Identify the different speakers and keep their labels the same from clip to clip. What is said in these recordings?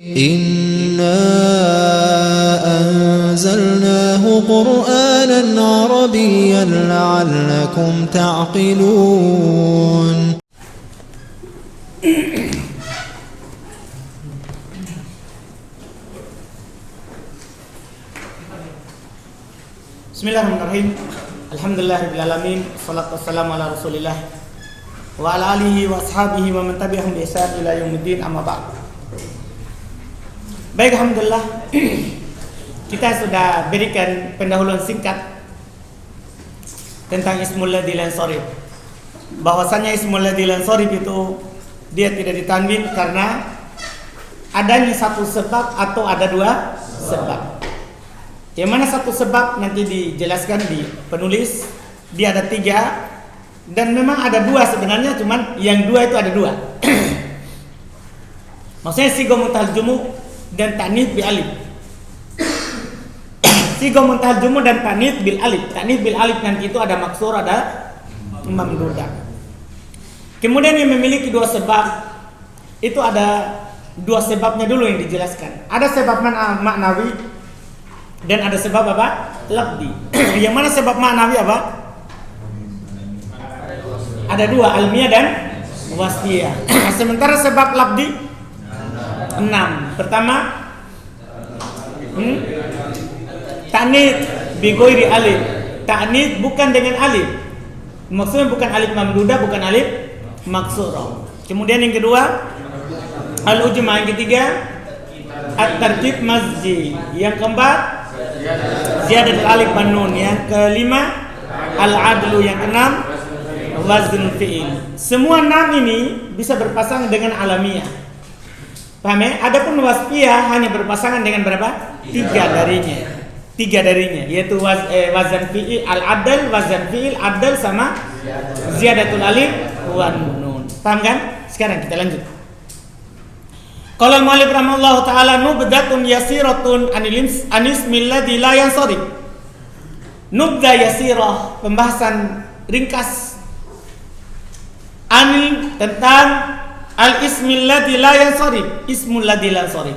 Speaker 1: إنا أنزلناه قرآنا عربيا لعلكم تعقلون.
Speaker 2: Bismillahirrahmanirrahim. Alhamdulillahirabbil alamin. Wassalatu wassalamu ala Rasulillah wa ala alihi wa ashabihi wa man tabi'ahum bi ihsan ila yaumiddin, amma ba'd. Baik, alhamdulillah. Kita sudah berikan pendahuluan singkat tentang Ismul Ladzi lan Sharif. Bahwasanya Ismul Ladzi lan Sharif itu dia tidak ditanwin karena adanya satu sebab atau ada dua sebab. Yang mana satu sebab nanti dijelaskan di penulis, dia ada tiga dan memang ada dua sebenarnya, cuman yang dua itu ada dua. Maksudnya sigo muntahal jumu dan ta'nits bil alif. Sigo muntahal jumu dan ta'nits bil alif. Ta'nits bil alif nanti itu ada maksur, ada mamdudah. Kemudian yang memiliki dua sebab itu ada dua sebabnya dulu yang dijelaskan. Ada sebab maknawi dan ada sebab apa? Lafzi. Yang mana sebab maknawi apa? Ada dua, almiyah dan wasfiyah. Sementara sebab lafzi 6. Pertama, ta'nits bi ghairi alif. Ta'nits bukan dengan alif. Maksudnya bukan alif mamdudah, bukan alif maksurah. Kemudian yang kedua, al-ujma. Yang ketiga, at-tartib mazji. Yang keempat, ziyadatul alif wan nun. Yang kelima, al-adlu. Yang keenam, wazn fi'il. Semua 6 ini bisa berpasangan dengan alamiah. Paham ya? Adapun wasfiyah hanya berpasangan dengan berapa? 3 darinya. 3 darinya, yaitu wazn fi'il, al-adl, wazn fi'il, adl sama ziyadatul alif wan nun. Paham kan? Sekarang kita lanjut. Qala al-mu'allif rahimahullahu ta'ala nubdatun yasiratun anismil ladzi la yansarif. Nubda yasirah, pembahasan ringkas tentang al-ismil ladzi la yansarif, ismul ladzi la yansarif.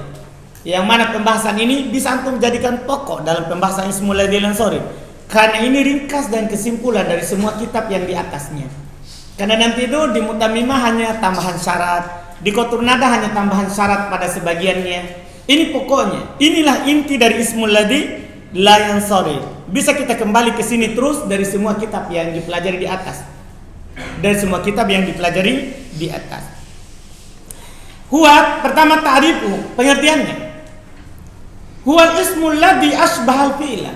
Speaker 2: Yang mana pembahasan ini bisa antum jadikan pokok dalam pembahasan ismul ladzi la yansarif. Karena ini ringkas dan kesimpulan dari semua kitab yang di atasnya. Karena nanti itu di Mutammimah hanya tambahan syarat, di Qatur Nada hanya tambahan syarat pada sebagiannya. Ini pokoknya. Inilah inti dari ismul ladzi la yansarif. Bisa kita kembali ke sini terus dari semua kitab yang dipelajari di atas. Dari semua kitab yang dipelajari di atas. Huwa, pertama ta'rifu, pengertiannya. Huwa ismul ladzi asbahal fi'la.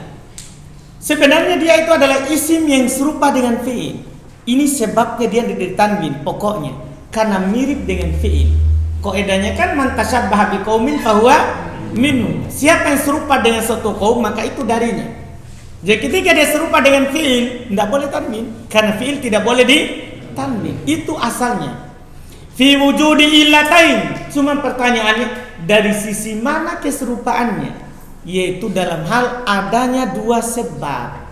Speaker 2: Sebenarnya dia itu adalah isim yang serupa dengan fi'il. Ini sebabnya dia ditanwin pokoknya karena mirip dengan fi'il. Kaidahnya kan man tashabbaha biqaumin fahuwa minhum. Siapa yang serupa dengan suatu kaum maka itu darinya. Jadi ketika dia serupa dengan fi'il, tidak boleh tanwin karena fi'il tidak boleh ditanwin. Itu asalnya. Fi wujudi illatain. Cuma pertanyaannya dari sisi mana keserupaannya? Yaitu dalam hal adanya dua sebab.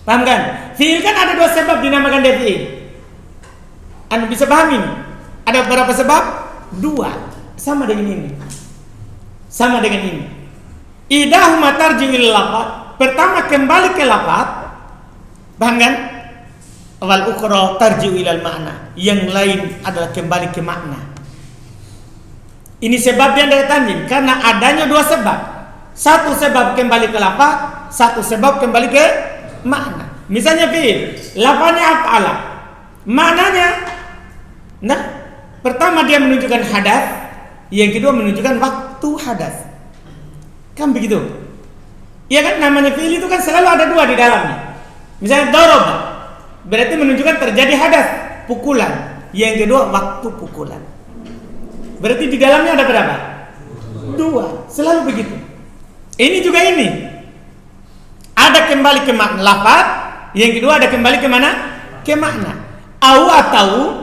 Speaker 2: Paham kan? Fi'il kan ada dua sebab dinamakan dia fi'il. Anda bisa pahami? Ada berapa sebab? 2. Sama dengan ini. Sama dengan ini. Idahuma tarji'il lafaz. Pertama kembali ke lafaz. Paham kan? Wal ukhra tarji'u ilal makna. Yang lain adalah kembali ke makna. Ini sebabnya dari tanwin karena adanya 2 sebab. Satu sebab kembali ke lafaz, satu sebab kembali ke makna. Misalnya fi'il, lafaznya af'ala. Maknanya pertama dia menunjukkan hadas, yang kedua menunjukkan waktu hadas. Kan begitu? Iya kan, namanya fi'il itu kan selalu ada 2 di dalamnya. Misalnya daraba, berarti menunjukkan terjadi hadas, pukulan. Yang kedua waktu pukulan. Berarti di dalamnya ada berapa? 2. Selalu begitu. Ini juga ini. Ada kembali ke makna lafaz, yang kedua ada kembali ke mana? Ke makna. Atau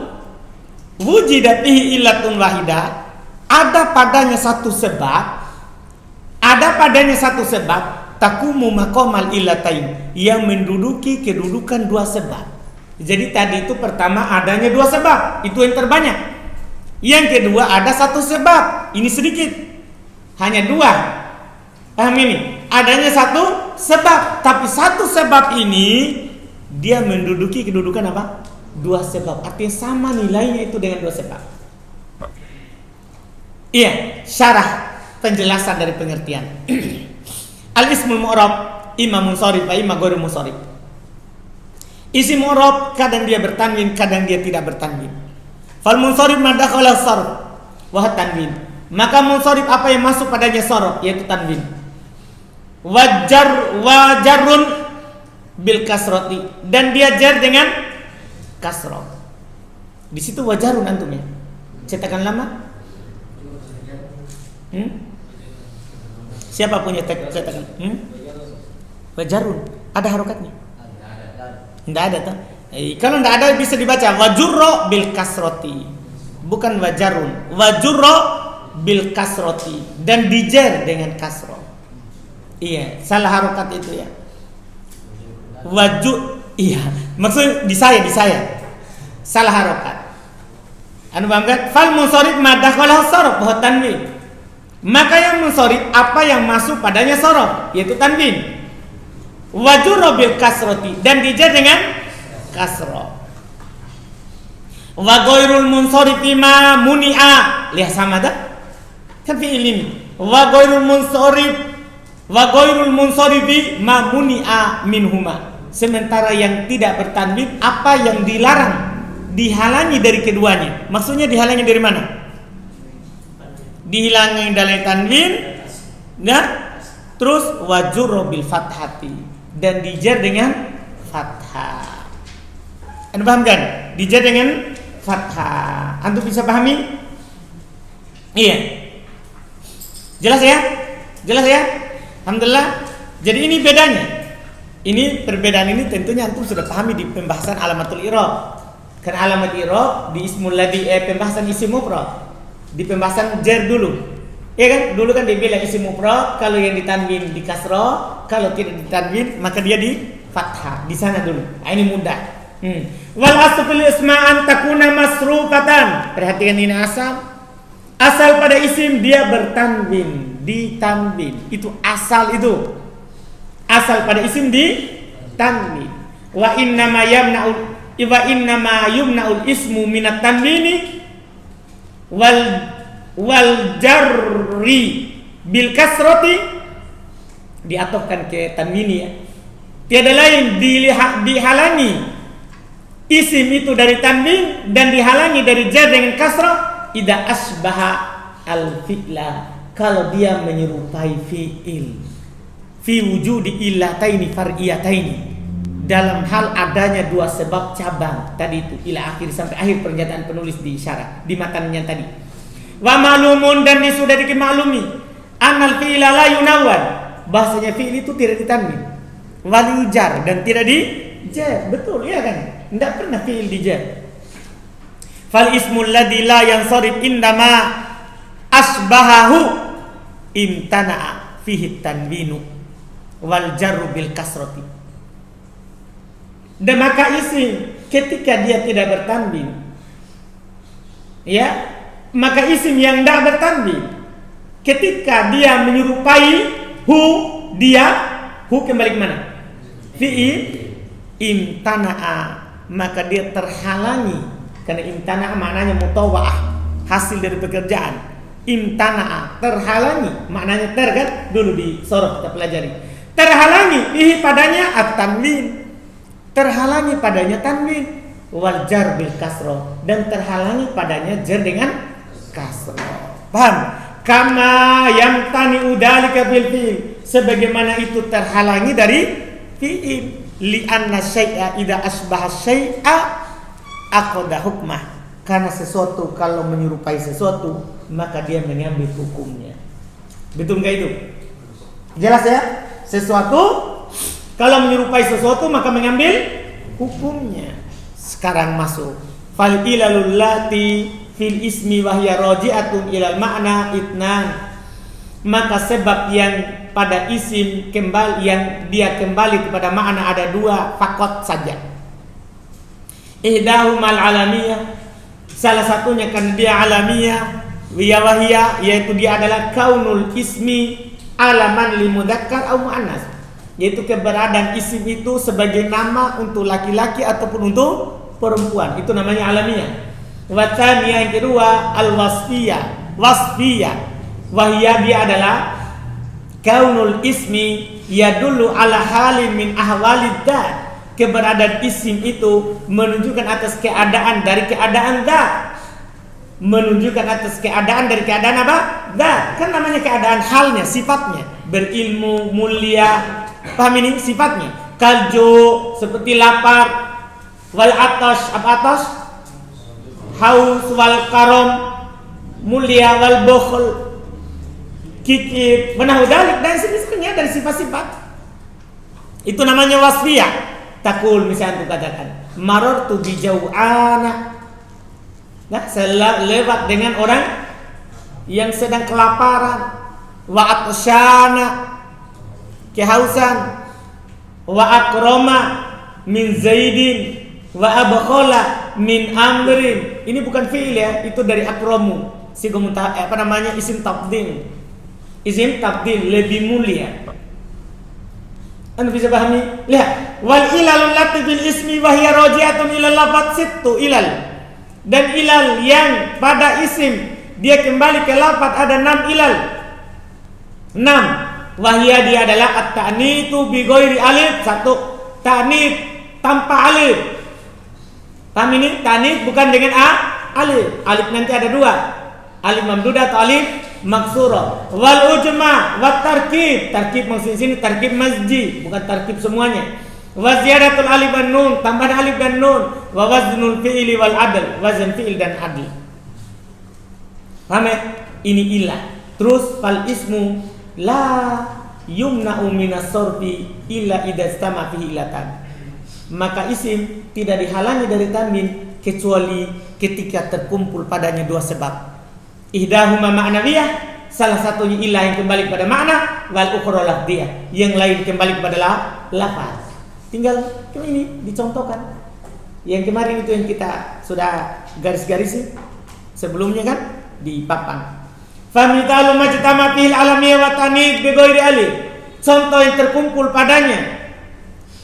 Speaker 2: wujidat fihi illatun wahidah. Ada padanya satu sebab. Ada padanya satu sebab. Takumu maqamal illatain, yang menduduki kedudukan 2 sebab. Jadi tadi itu pertama adanya 2 sebab, itu yang terbanyak. Yang kedua ada satu sebab ini sedikit. Hanya 2. Paham ini? Adanya satu sebab, tapi satu sebab ini dia menduduki kedudukan apa? 2 sebab. Artinya sama nilainya itu dengan 2 sebab. Iya, syarah penjelasan dari pengertian. Al-ismul mu'rab imma munsharif wa imma ghairu munsharif. Isim mu'rab kadang dia bertanwin, kadang dia tidak bertanwin. Fal munsharif ma dakhala sarf wa tanwin. Maka munsharif apa yang masuk padanya sarf, yaitu tanwin. Wajarun bil kasrati, dan dia jar dengan kasrah. Di situ wajarun antum ya. Cetakan lama? Siapa punya cetakan? Wajarun. Ada harokatnya? Tidak ada tuh. Kalau tidak ada bisa dibaca wajurro bil kasrati. Bukan wajarun. Wajurro bil kasrati, dan dijar dengan kasrah. Iya, salah harokat itu ya. Iya, maksud di saya salah harokat. Anu paham kan? Fal munsharif ma dakhala sarf wa tanwin. Maka yang munsharif apa yang masuk padanya sarf, yaitu tanwin. Wajurra bil kasrati, dan dijar dengan kasrah. Wa ghairul munsharif ma muni'a. Lihat sama dah? Kan fi'il ini. Wa ghairul munsarifi ma muni'a minhuma. Sementara yang tidak bertanwin apa yang dilarang, dihalangi dari keduanya. Maksudnya dihalangi dari mana? Dihalangi dari tanwin, nah, terus wajurro bil fathati, dan dijar dengan fathah. Anda paham kan? Dijar dengan fathah. Antum bisa pahami? Iya. Jelas ya? Alhamdulillah. Jadi ini bedanya. Ini perbedaan ini tentunya antum sudah pahami di pembahasan alamatul i'rab. Karena alamat i'rab di ismul ladzi pembahasan isim mufrad. Di pembahasan jar dulu. Ya kan? Dulu kan dia bilang isim mufrad kalau yang ditanwin di kasrah, kalau tidak ditanwin maka dia di fathah. Di sana dulu. Nah, ini mudah. Wal aslu fil isma'an takuna masrufatan. Perhatikan ini asal. Asal pada isim dia bertanwin, ditanwin. Itu asal itu. Asal pada isim ditanwin. Wa innama yumna'ul ismu minat tanwini wal jarri bil kasrati, diatofkan ke tanwini ya. Tiada lain dihalangi isim itu dari tanwin dan dihalangi dari jar dengan kasrah idza asbaha al fi'la, kalau dia menyerupai fi'il fi wujudi illataini far'iyataini, dalam hal adanya 2 sebab cabang tadi itu, ila akhir sampai akhir pernyataan penulis di syarat di matannya tadi. Wa ma'lumun, dan sudah dimaklumi anal fi'la la yunawwan, bahasanya fi'il itu tidak ditanwin, wal yujar, dan tidak dijar. Betul ya kan? Tidak pernah fi'il dijar. Fal ismul ladzi la yansarif indama asbahahu imtana'a fihi tanwinu wal jarru bil kasrati. Dan maka isim ketika dia tidak bertanwin, ya, maka isim yang tidak bertanwin ketika dia menyerupai hu kembali ke mana? Fi'il, imtana'a, maka dia terhalangi. Karena imtana'a maknanya mutawa'ah, hasil dari pekerjaan. Imtana'a, terhalangi, maknanya kan? Dulu di sorof kita pelajari. Terhalangi fihi padanya at-tanwin, terhalangi padanya tanwin, wal jar bil kasroh, dan terhalangi padanya jar dengan kasroh. Paham? Kama yamtani udalika bil fi'il, sebagaimana itu terhalangi dari fi'il. Li'anna syai'a idza asbaha syai'a aqada hukmah, karena sesuatu kalau menyerupai sesuatu maka dia mengambil hukumnya. Betul enggak itu? Jelas ya? Sesuatu kalau menyerupai sesuatu maka mengambil hukumnya. Sekarang masuk fal ilalul lati fil ismi wa hiya raji'atun ilal ma'na itnan, maka sebab yang pada isim kembali, yang dia kembali kepada makna ada 2 fakot saja. Ihdahumal alamiyah, salah satunya kan dia alamiyah, Wiyawahia, yaitu dia adalah kaunul ismi alaman limudzakkar au muannas, yaitu keberadaan isim itu sebagai nama untuk laki-laki ataupun untuk perempuan. Itu namanya alamiah. Wa tsaniyah yang kedua al-wasfiyah. Wasfiyah. Wahia dia adalah kaunul ismi yadullu ala halin min ahwalid dzat. Keberadaan isim itu menunjukkan atas keadaan dari keadaan dzat. Menunjukkan atas keadaan dari keadaan apa? Dzat. Kan namanya keadaan halnya, sifatnya. Berilmu, mulia. Paham ini sifatnya? Kaljo, seperti lapar. Wal atash, apa atash? Haus wal karom, mulia wal bukhl, kikir, menahudalik dan semisal dari sifat-sifat. Itu namanya wasfiyah. Takul misalnya untuk katakan marartu bi jau'ana. Nah, saya lewat dengan orang yang sedang kelaparan. Wa atsyana, kehausan. Wa akroma min zaidin wa abkhala min amrin. Ini bukan fi'il ya, itu dari akramu. Isim tafdil. Isim tafdil lebih mulia. Anda bisa pahami? Lihat, wal ilalul lati bil ismi wa hiya raji'atun ila lafaz sittu ilal. Dan ilal yang pada isim dia kembali ke lafaz ada 6 ilal. 6. Wahia dia adalah at-ta'nitu bi ghairi alif. 1. Ta'nit tanpa alif. Paham ini? Ta'nit bukan dengan alif. Alif nanti ada 2. Alif mamdudah atau alif maksurah. Wal ujma wat tarkib. Tarkib maksudnya sini tarkib masjid, bukan tarkib semuanya. Wa ziyadatul alif dan nun, tambahan alif dan nun. Wa waznul fi'li wal adl, wazn fi'il dan adl. Paham ya? Ini ilah. Terus fal ismu la yumna'u minas sarfi illa idza istama fihi ilatan. Maka isim tidak dihalangi dari tanwin kecuali ketika terkumpul padanya 2 sebab. Ihdahuma ma'nawiyah, salah satunya ilah yang kembali kepada makna, wal ukhra lafdhiyah, yang lain kembali kepada lafaz. Tinggal ini dicontohkan. Yang kemarin itu yang kita sudah garis-garisi sebelumnya kan di papan. Famitalu majtama fil alamiyah wa tanid bi ghairi alif. Contoh yang terkumpul padanya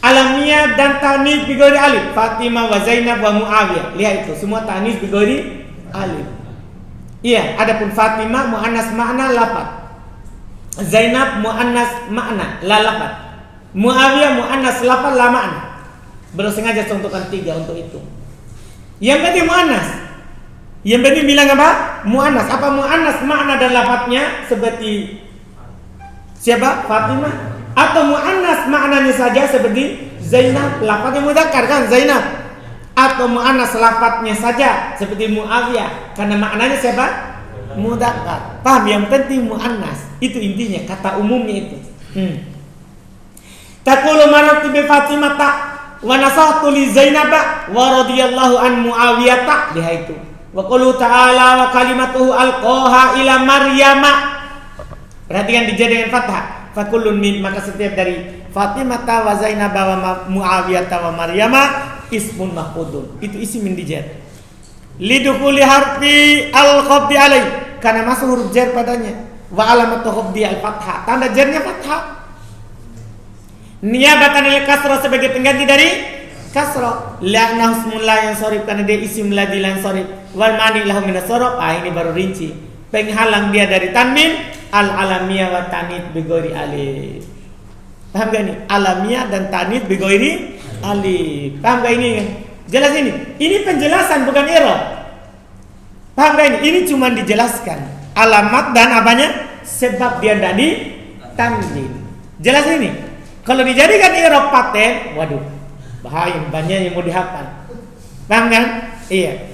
Speaker 2: alamiah dan tanis bi ghairi alif. Fatimah wa Zainab wa Muawiyah. Lihat itu semua tanis bi ghairi alif. Iya, adapun Fatimah muannas makna lafaz. Zainab muannas makna la lafaz. Muawiyah muannas lafaz la makna. Belum sengaja contohkan 3 untuk itu. Yang penting muannas. Yang penting bilang apa? Muannas. Apa muannas makna dan lafaznya seperti siapa? Fatimah. Atau muannas maknanya saja seperti Zainab, lafaznya mudzakkar kan Zainab. Atau muannas lafaznya saja seperti Muawiyah karena maknanya siapa? Mudzakkar. Paham? Yang penting muannas. Itu intinya, kata umumnya itu. Taqulu marartu bi Fatimah wa nasahtu li Zainab wa radhiyallahu an Muawiyah. Lihat itu. Wa qulu ta'ala wa kalimatuhu alqaha ila Maryama. Perhatikan dijadikan fathah. Fakullun min, maka setiap dari Fatimah wa Zainab wa Muawiyah wa Maryama ismun mahfudun. Itu isim min dijar. Lidukhuli harfi al-khabdi alaih, karena masuk huruf jar padanya. Wa alamatu khabdi al-fathah, tanda jarnya fathah. Niyabatan al-kasrah sebagai pengganti dari kasrah. La'na husmul la yansarif, karena dia isim la dilansarif. Wal mani lahu min as-sarf. Ini baru rinci. Penghalang dia dari tanwin al-alamiyah wa tanid bi ghairi alif. Paham gak nih? Alamiyah dan tanid bi ghairi alif. Paham gak ini kan? Jelas ini? Ini penjelasan bukan i'rab. Paham gak ini? Ini cuma dijelaskan alamat dan apanya? Sebab dia dari tanwin. Jelas ini? Kalau dijadikan i'rab paten, waduh, bahaya, banyak yang mau dihafal. Paham kan? Iya.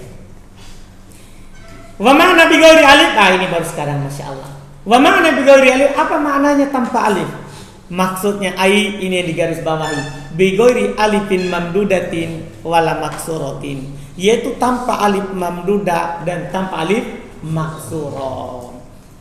Speaker 2: Wa ma'na bi ghairi alif. Ini baru sekarang, Masya Allah. Wa ma'na bi ghairi alif, apa maknanya tanpa alif? Maksudnya ai ini yang digaris bawahi. Bi ghairi alifin mamdudatin wala maksuratin, yaitu tanpa alif mamdudah dan tanpa alif maksurah.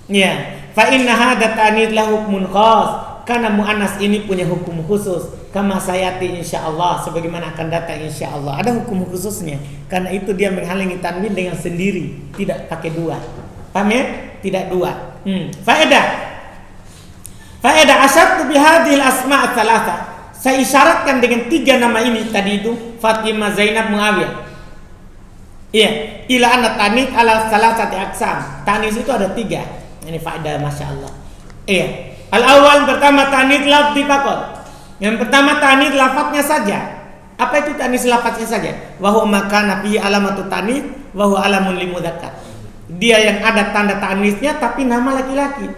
Speaker 2: Ya, fa inna hadza ta'nid lahu hukmun khas. Karena muannas ini punya hukum khusus, kama sayati insyaallah, sebagaimana akan datang insyaallah. Ada hukum khususnya. Karena itu dia menghalangi tanwin dengan sendiri, tidak pakai 2. Paham ya? Tidak dua. Faedah asyaddu bihadhil asma' ats-tsalatsa. Saya isyaratkan dengan 3 nama ini tadi itu, Fatimah, Zainab, Muawiyah. Iya, ila anna tanis ala salasati aqsam. Tanis itu ada 3. Ini faedah masyaallah. Iya. Al-awwal pertama tanis lafzi faqat. Yang pertama tanis lafadznya saja. Apa itu tanis lafadznya saja? Wa huwa makana fi alamatu tanis wa huwa alamun limudzakkar. Dia yang ada tanda tanisnya tapi nama laki-laki.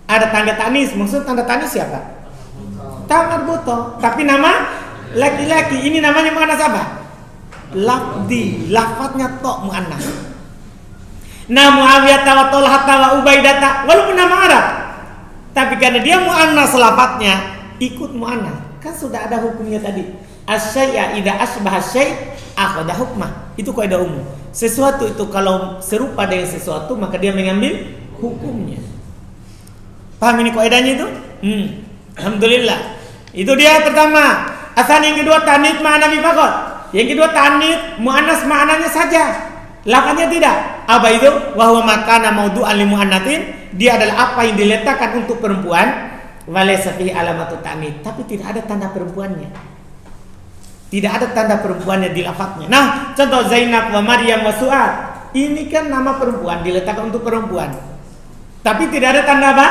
Speaker 2: Ada tanda tanis, maksud tanda tanis siapa? Tamar buto, tapi nama laki-laki. Ini namanya muannas apa? Lafzi, lafadznya tok muannas. Nah, Muawiyah wa Talhah wa Ubaidah walaupun nama Arab, tapi karena dia muannas lafadznya ikut muannas. Kan sudah ada hukumnya tadi. Asy-syai'a idza asbaha syai' akhadha hukmah. Itu kaidah umum. Sesuatu itu kalau serupa dengan sesuatu maka dia mengambil hukumnya. Paham ini kaidahnya itu? Alhamdulillah. Itu dia pertama. Asal yang kedua tanid ma'nawi faqat. Yang kedua tanid muannas maknanya saja. Lafaznya tidak. Apa itu? Wa huwa makana maudu'an li muannatin. Dia adalah apa yang diletakkan untuk perempuan. Walaysa fihi alamatu tanid, tapi tidak ada tanda perempuannya. Tidak ada tanda perempuannya di lafaznya. Nah, contoh Zainab wa Maryam wa Su'ad. Ini kan nama perempuan diletakkan untuk perempuan. Tapi tidak ada tanda apa?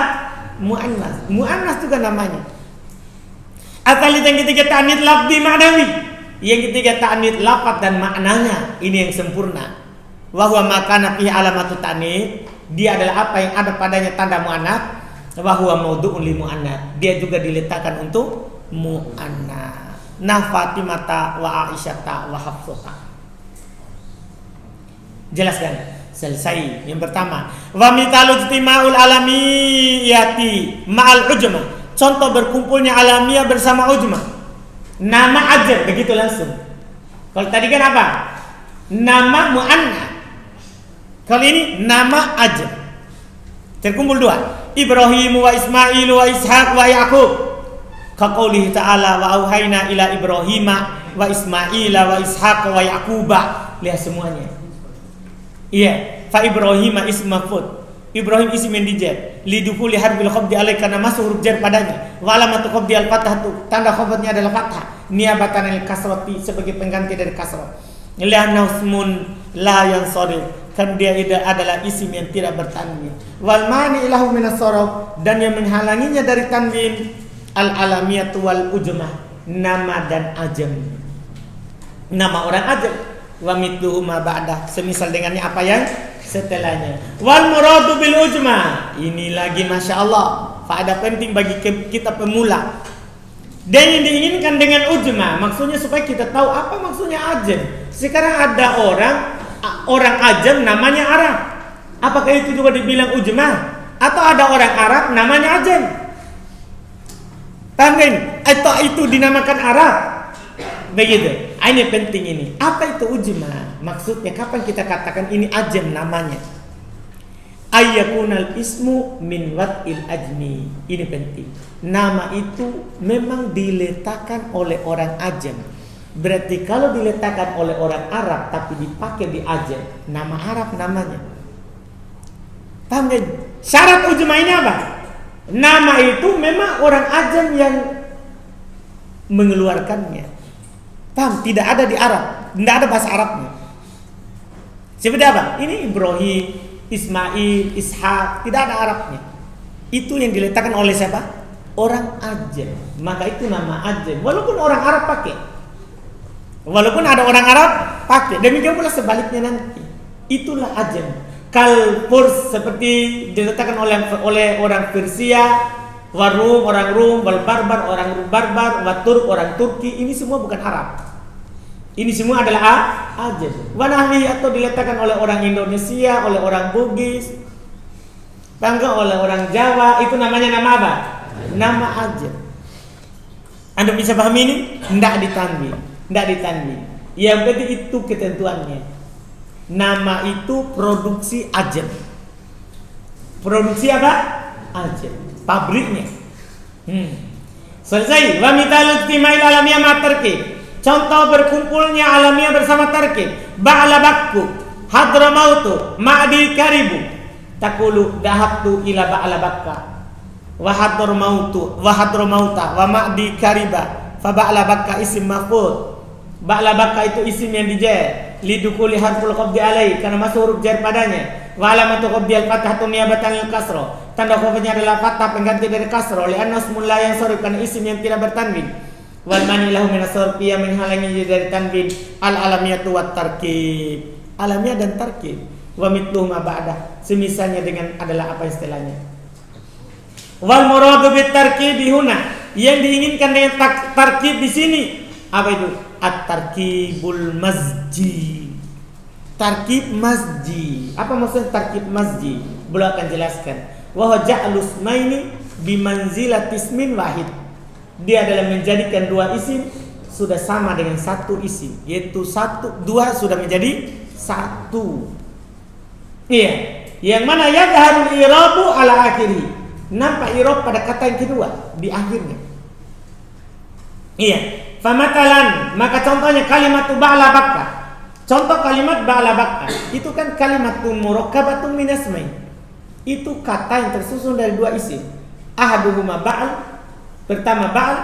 Speaker 2: Muannas. Muannas juga namanya. Asal yang ketiga ta'nits lafzi ma'nawi. Yang ketiga ta'nits lafaz dan maknanya. Ini yang sempurna. Wa huwa makana fihi alamatu ta'nits. Dia adalah apa yang ada padanya tanda muannas. Wa huwa maudu'un li muannas. Dia juga diletakkan untuk muannas. Nah, Fatimah wa Aisyah wa Hafsah. Jelaskan. Selesai. Yang pertama, wa mitalu ijtima'ul alamiyati ma'al ujmah. Contoh berkumpulnya alamiah bersama ujmah. Nama ajam, begitu langsung. Kalau tadi kan apa? Nama muannas. Kalau ini nama ajam. Terkumpul 2. Ibrahim wa Ismail wa Ishaq wa Yaqub. Kaqaulihi ta'ala wa auhayna ila Ibrahima wa Ismaila wa Ishaq wa Yaquba. Lihat semuanya. Iya, fa Ibrahim ism maf'ul. Ibrahim isim yang dijar. Lidukuli harbil khabdi alaih, karena masuk huruf jar padanya. Wa alamatu khabdi al-fathah, tanda khabdnya adalah fathah. Niabatan al-kasrati, sebagai pengganti dari kasrah. Li'annahu ismun la yansarif, kan dia adalah isim yang tidak bertanwin. Wal mani ilahu minas sarf, dan yang menghalanginya dari tanwin al-alamiyatu wal ujmah, nama dan ajam. Nama orang ajam. Wa mithluhu ma ba'dah, semisal dengannya apa yang setelahnya. Wal muradu bil ujmah, ini lagi masya Allah faedah penting bagi kita pemula. Dan yang diinginkan dengan ujmah maksudnya supaya kita tahu apa maksudnya ajam. Sekarang ada orang ajam namanya Arab, apakah itu juga dibilang ujmah? Atau ada orang Arab namanya ajam? Tanggung atau itu dinamakan Arab? Begitu. Ini penting ini. Apa itu ujmah? Maksudnya kapan kita katakan ini ajam namanya? Ayyakunal ismu min wat'il ajmi. Ini penting. Nama itu memang diletakkan oleh orang ajam. Berarti kalau diletakkan oleh orang Arab tapi dipakai di ajam, nama Arab namanya. Paham kan? Syarat ujmah ini apa? Nama itu memang orang ajam yang mengeluarkannya. Paham? Tidak ada di Arab, tidak ada bahasa Arabnya. Seperti apa? Ini Ibrahim, Ismail, Ishak, tidak ada Arabnya. Itu yang diletakkan oleh siapa? Orang ajam. Maka itu nama ajam. Walaupun orang Arab pakai, walaupun ada orang Arab pakai, demikian pula sebaliknya nanti. Itulah ajam. Kalfurs seperti diletakkan oleh orang Persia, Warum orang Rum, wal barbar orang barbar, waturk orang Turki, ini semua bukan Arab. Ini semua adalah ajam. Wanahwi atau diletakkan oleh orang Indonesia, oleh orang Bugis, bangga oleh orang Jawa, itu namanya nama apa? Nama ajam. Anda bisa pahami ini? Tidak ditanwin, tidak ditanwin. Yang penting itu ketentuannya. Nama itu produksi ajam. Produksi apa? Ajam. Pabriknya. Selesai. Wa mithal istima'il alamiah ma tarkib. Contoh berkumpulnya alamiah bersama tarkib. Ba'la bakku, hadramautu, ma'di karibu. Taqulu dhahabtu ila ba'la bakka wa hadar mauta wa ma'di kariba fa ba'la bakka isim maf'ul. Ba'la bakka itu isim yang dijar lidukuli harful qabdi alai karena masuk huruf jar padanya. Wa alamatu qabdi al-fathah niyabatan lil kasra. Tanda khabarnya adalah fathah pengganti dari kasra li'anna ismul la yansarif karena isim yang tidak bertanwin. Wal mani lahu min as-sarfi yang menghalangi dari tanwin al-alamiyatu wat tarkib. Alamiah dan tarkib. Wa mithluhu ma ba'da, semisalnya dengan adalah apa istilahnya. Wal muradu bit tarkibi huna, yang diinginkan dengan tarkib di sini apa itu? At-tarkibul mazji. Tarkib mazji. Apa maksud tarkib mazji? Beliau akan jelaskan. Wa huwa ja'lu ismaini bi manzilati ismin wahid. Dia adalah menjadikan dua isim sudah sama dengan satu isim, yaitu dua sudah menjadi satu. Iya, yang mana yadharul i'rabu ala akhiri. Nampak i'rab pada kata yang kedua di akhirnya. Iya. Famatalan, maka contohnya kalimat ba'la bakka. Contoh kalimat ba'la bakka itu kan kalimatun murakkabatun min ismain. Itu kata yang tersusun dari dua isim. Ahaduhuma ba'al, pertama ba'al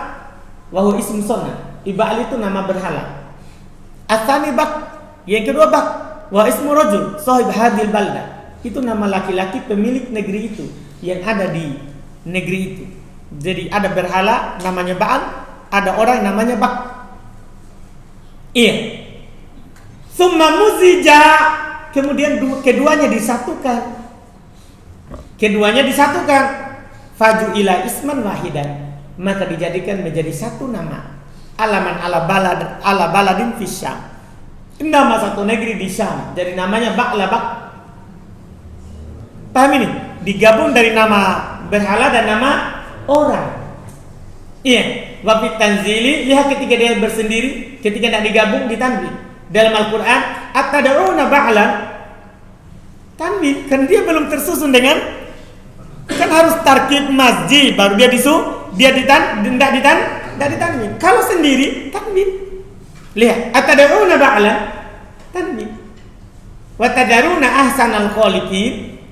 Speaker 2: wa huwa ism sunnah. Ba'al itu nama berhala. Asani bak, yang kedua bak wa ismu rajul sahib hadil balda. Itu nama laki-laki pemilik negeri itu yang ada di negeri itu. Jadi ada berhala namanya ba'al, ada orang namanya bak. Iya. Summa muzija, kemudian keduanya disatukan. Faju ila isman wahidan, maka dijadikan menjadi satu nama. Alaman ala baladin fi Syam. Nama satu negeri di Syam. Jadi namanya Ba'la Bak. Paham ini? Digabung dari nama berhala dan nama orang. Iya. Wafit tanzili, lihat ketika dia bersendiri, ketika tidak digabung ditanwin. Dalam Al-Quran, at-tad'una ba'lan, tanwin, kan dia belum tersusun dengan, kan harus tarkib masjid baru dia tidak ditanwin. Kalau sendiri tanwin. Lihat, at-tad'una ba'lan, tanwin. Wa tadaruna ahsanal khaliqin.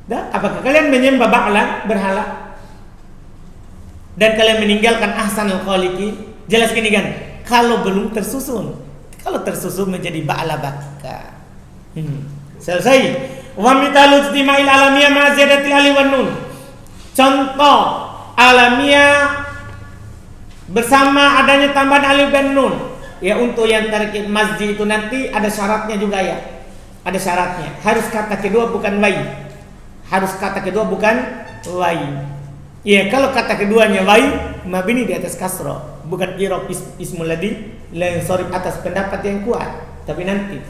Speaker 2: Apakah kalian menyembah ba'lan, berhala? Dan kalian meninggalkan ahsanul khaliqin? Jelas gini kan, kalau belum tersusun. Kalau tersusun menjadi ba'la bakka. Selesai. Wa mitalu ijtima'il alamiyah ma ziyadatil alif wan nun. Contoh alamiah bersama adanya tambahan alif dan nun. Ya, untuk yang tarkib masjid itu nanti ada syaratnya juga ya. Ada syaratnya. Harus kata kedua bukan wai. Iya, kalau kata keduanya wai, mabni di atas kasro, bukan i'rab ismul ladzi la yansarif atas pendapat yang kuat. Tapi nanti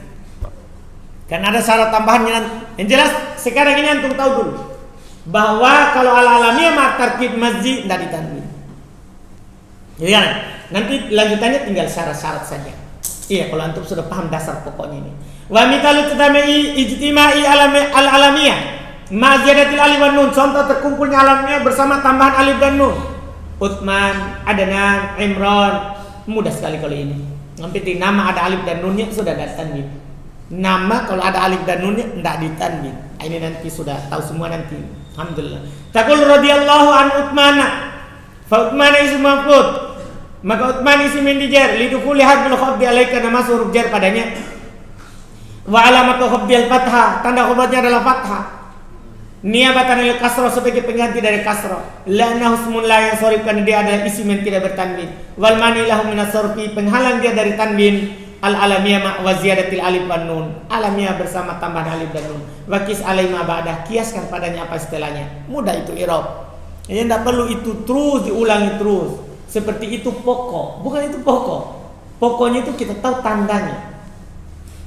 Speaker 2: kan ada syarat tambahannya. Yang jelas sekarang ini antum tahu dulu bahwa kalau al-alamiyah ma tarkib masjid tidak ditanwin. Jadi kan nanti lanjutannya tinggal syarat-syarat saja. Iya, kalau antum sudah paham dasar pokoknya ini. Wa mitalu tadami ijtima'i al-alamiyah ma ziyadatil alif wan nun, contoh terkumpulnya alamnya bersama tambahan alif dan nun. Utsman, Adnan, Imran. Mudah sekali kalau ini. Nanti nama ada alif dan nunnya sudah ada tanwin. Nama kalau ada alif dan nunnya tidak ditanwin. Ini nanti sudah tahu semua nanti. Alhamdulillah. Taqul radhiyallahu an Utsmana. Fa Utsmana ismu maf'ul. Maka Utsman isim yang dijar lidukuli hadul khabdi alaika, nama huruf jar padanya. Wa alamatu khabdi al-fathah, tanda khabarnya adalah fathah. Niyabatan lil kasrah, sebagai pengganti dari kasrah. La'annahu ismun la yansarif, karena dia adalah isim yang tidak bertanwin. Wal mani lahu min as-sarfi, penghalang dia dari tanwin. Al-alamiyah ma wa ziyadatil alif wan nun, alamiyah bersama tambahan alif dan nun. Wa qis alai ma ba'dah, kiaskan padanya apa istilahnya. Mudah itu i'rab. Jadi tidak perlu itu terus diulangi terus. Seperti itu pokok, bukan itu pokok. Pokoknya itu kita tahu tandanya.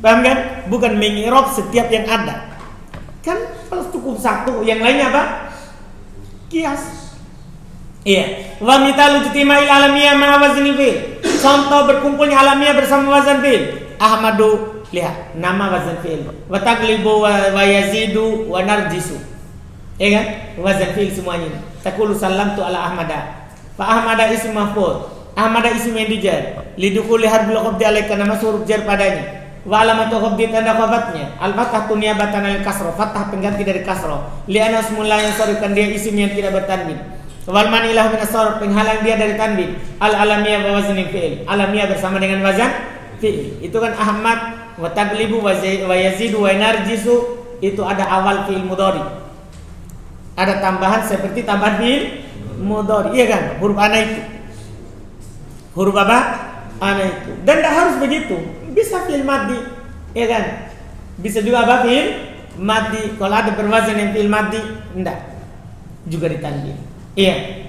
Speaker 2: Paham kan? Bukan meng'irab setiap yang ada. Kan kalau cukup satu, yang lainnya apa? Kias. Iya. Wa mitalu ijtima'il alamiyah ma waznil fi'il. Contoh berkumpulnya alamiah bersama wazan fi'il. Ahmadu, lihat nama wazan fi'il. Wa taglibu wa yazidu wa narjisu. Ya kan? Wazan fi'il semuanya. Taqulu sallamtu ala Ahmada. Fa Ahmada ism maf'ul. Ahmada ism yang dijar. Lidukuli harful qabdi alaika, nama huruf jar padanya. Wa alamatu khabdi tanda khabatnya al-fathah niabatan al-kasra, fathah pengganti dari kasra. Li'anna ismun la yansarif, kan dia isim yang tidak bertanwin. Wal manilah min as-sarf, penghalang dia dari tanwin. Al-alamiyah wa wazni fi'il, alamiyah bersama dengan wazan fi'il. Itu kan Ahmad wa taglibu wa yazidu wa narjisu, itu ada awal fi'il mudhari. Ada tambahan seperti tambahan fi'il mudhari, iya kan? Huruf ana itu. Huruf apa? Ana itu. Dan tidak harus begitu. Bisa fi'il maddi, iya kan? Bisa juga apa fi'il maddi. Kalau ada berwazan yang fi'il maddi, enggak. Juga ditanwin. Iya.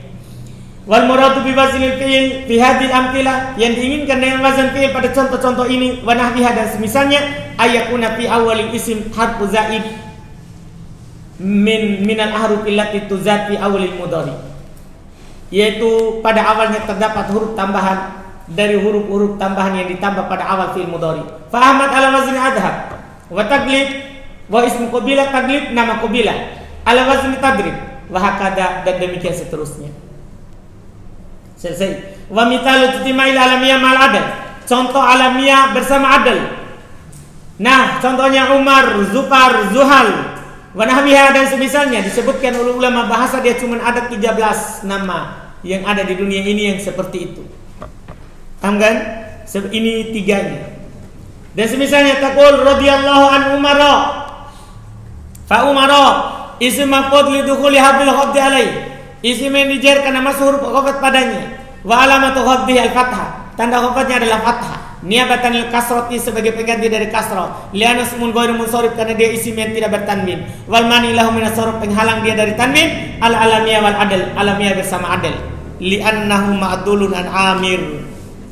Speaker 2: Wal muradu bi waznil fi'il fi hadhil amthilah, yang diinginkan dengan wazan fi'il pada contoh-contoh ini, wa nahwiha dan semisalnya, ayakuna fi awalil isim harfu zaid minal ahrufil lati tuzad fi awalil mudhari, yaitu pada awalnya terdapat huruf tambahan dari huruf-huruf tambahan yang ditambah pada awal fi'il mudhari. Fa ahmad ala wazni adhab wa taglib wa ismu qabilah, taglib nama qabilah, ala wazni tadrib wa hakada, dan demikian seterusnya. Selesai. Wa mitalu timail alamiyah mal adal, contoh alamiah bersama adal. Nah, contohnya Umar, Zufar, Zuhal, wa nahwiha dan semisalnya, disebutkan oleh ulama bahasa dia cuma ada 13 nama yang ada di dunia ini yang seperti itu. Paham kan? Ini tiganya. Dan semisalnya taqul radhiyallahu an Umara, fa Umara isim maf'ul li dukhuli habil khabdi alai, isim yang dijar karena masuk huruf khafat padanya. Wa alamatu khabdi al-fathah, tanda khafatnya adalah fathah. Niabatan al-kasrati, sebagai pengganti dari kasrah. Li'anna ismun ghairu munsharif, karena dia isim yang tidak bertanwin. Wal mani lahu min as-sarf, penghalang dia dari tanwin. Al-alamiyah wal adl, alamiyah bersama adl. Li'annahu ma'dulun an Amir,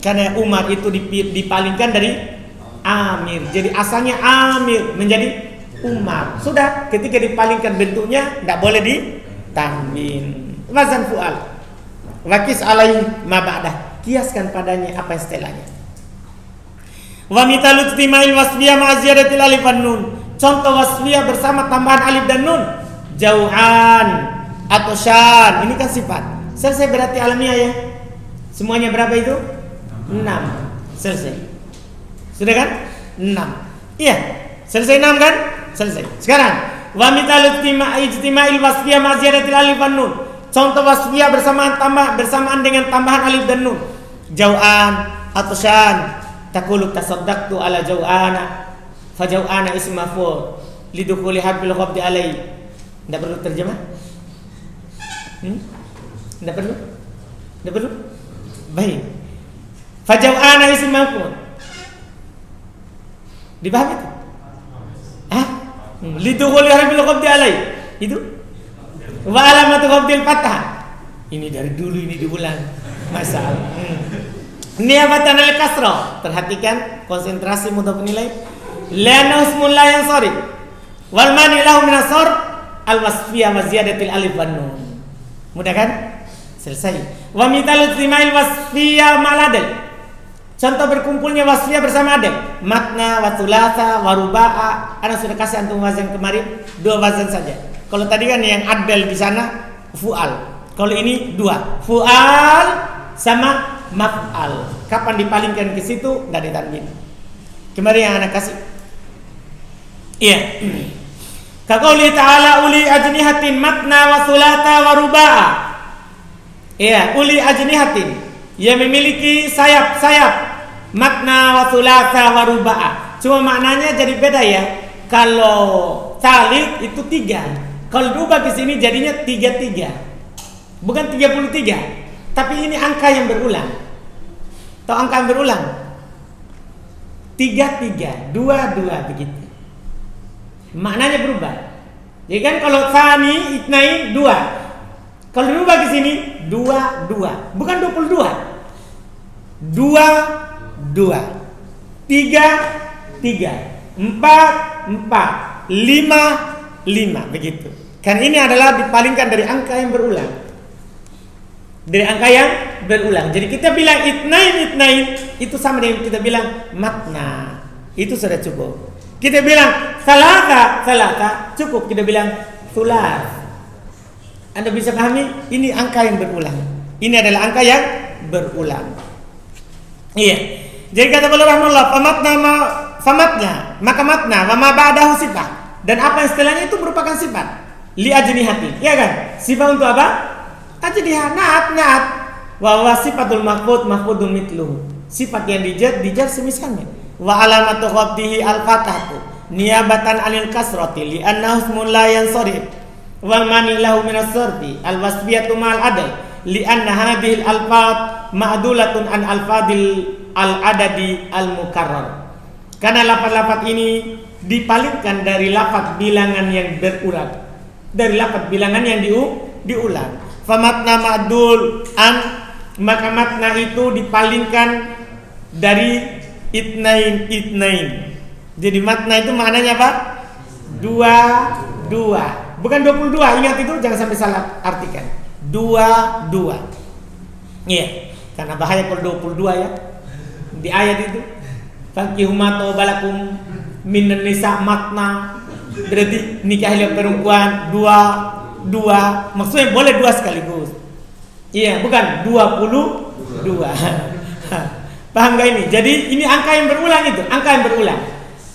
Speaker 2: karena Umar itu dipalingkan dari Amir. Jadi asalnya Amir menjadi Umar. Sudah, ketika dipalingkan bentuknya tidak boleh ditanwin. Wazan fu'al. Wakis alaihi ma ba'dah, kiaskan padanya apa yang setelahnya. Wa mitalu timail wasfiyah ma ziyadatil alif wan nun, contoh wasfiyah bersama tambahan alif dan nun. Jau'an atau syan, ini kan sifat. Selesai berarti alamiah ya. Semuanya berapa itu? 6. Selesai. Sudah kan? 6. Iya. Selesai 6 kan? Selesai. Sekarang wa mitalu timail wasfiyah ma ziyadatil alif wan nun, contoh wasfiyah bersamaan dengan tambahan alif dan nun. Jau'an atau syan, taqulu tasaddaqtu ala jau'ana, fa jau'ana ism maf'ul lidukhuli habil khabdi alai. Enggak perlu terjemah? Enggak perlu? Enggak perlu? Baik. Fa jau'ana ism maf'ul. Dipahami itu? Hah? Lidukhuli habil khabdi alai. Itu? Wa alamatu khabdil fathah. Ini dari dulu ini diulang. Masalah. Niabatan al-kasrah. Perhatikan konsentrasi mudhaf nilai. La ismun la yansarif. Wal mani lahu min as-sarf al-wasfiyah wa ziyadatil alif wan nun. Mudah kan? Selesai. Wa mithal timail wasfiyah mal adl, contoh berkumpulnya wasfiyah bersama adl. Makna wa thulatha wa ruba'a. Ana sudah kasih antum wazan kemarin, 2 wazan saja. Kalau tadi kan yang adl di sana fu'al. Kalau ini 2. Fu'al sama maf'al. Kapan dipalingkan ke situ enggak ditanwin. Kemarin yang anak kasih. Iya. Kaqouli ta'ala uli ajnihatin matna wa thulatha wa ruba'a. Iya, uli ajnihatin, yang memiliki sayap-sayap. Matna wa thulatha wa ruba'a. Cuma maknanya jadi beda ya. Kalau talik itu 3. Kalau diubah ke sini jadinya 33. Bukan 33. Tapi ini angka yang berulang. Tahu angka yang berulang? 33, 22 begitu. Maknanya berubah. Jadi kan kalau tsani itnain 2. Kalau diubah ke sini 22. Bukan 22. 2 3 3 4 5 5 begitu. Kan ini adalah dipalingkan dari angka yang berulang. Dari angka yang berulang. Jadi kita bilang itnain itu sama dengan kita bilang matna. Itu sudah cukup. Kita bilang salata cukup. Kita bilang thulas. Anda bisa pahami? Ini angka yang berulang. Ini adalah angka yang berulang. Iya. Jadi kata beliau rahmatullah, famatna, maka matna, wa ma ba'dahu sifat. Dan apa yang setelahnya itu merupakan sifat. Li ajnihati, ya kan? Sifat untuk apa? Ajnihah, naat. Wa huwa sifatul mahfudun mitluhu. Sifat yang dijar semisalnya. Wa alamatu khabdihi al-fathatu niyabatan anil kasrati li annahu ismun la yansarif. Wal mani lahu min as-sarfi al-wasfiyatu ma'al adl li anna hadhihi al-alfaz ma'dulatun an al-fadil al-adadi al-mukarrar. Karena lafaz-lafaz ini dipalingkan dari lafaz bilangan yang berulang, dari lafaz bilangan yang diulang. Famatna ma'dul an, maka matna itu dipalingkan dari itnain. Jadi matna itu maknanya apa? Dua. Bukan 22, ingat itu, jangan sampai salah artikan. Dua. Iya, karena bahaya kalau 22 ya. Di ayat itu fankihuma balakum minan nisa matna, berarti nikahilah perempuan dua, maksudnya boleh 2 sekaligus. Iya, bukan 22. Paham gak ini? Jadi ini angka yang berulang itu,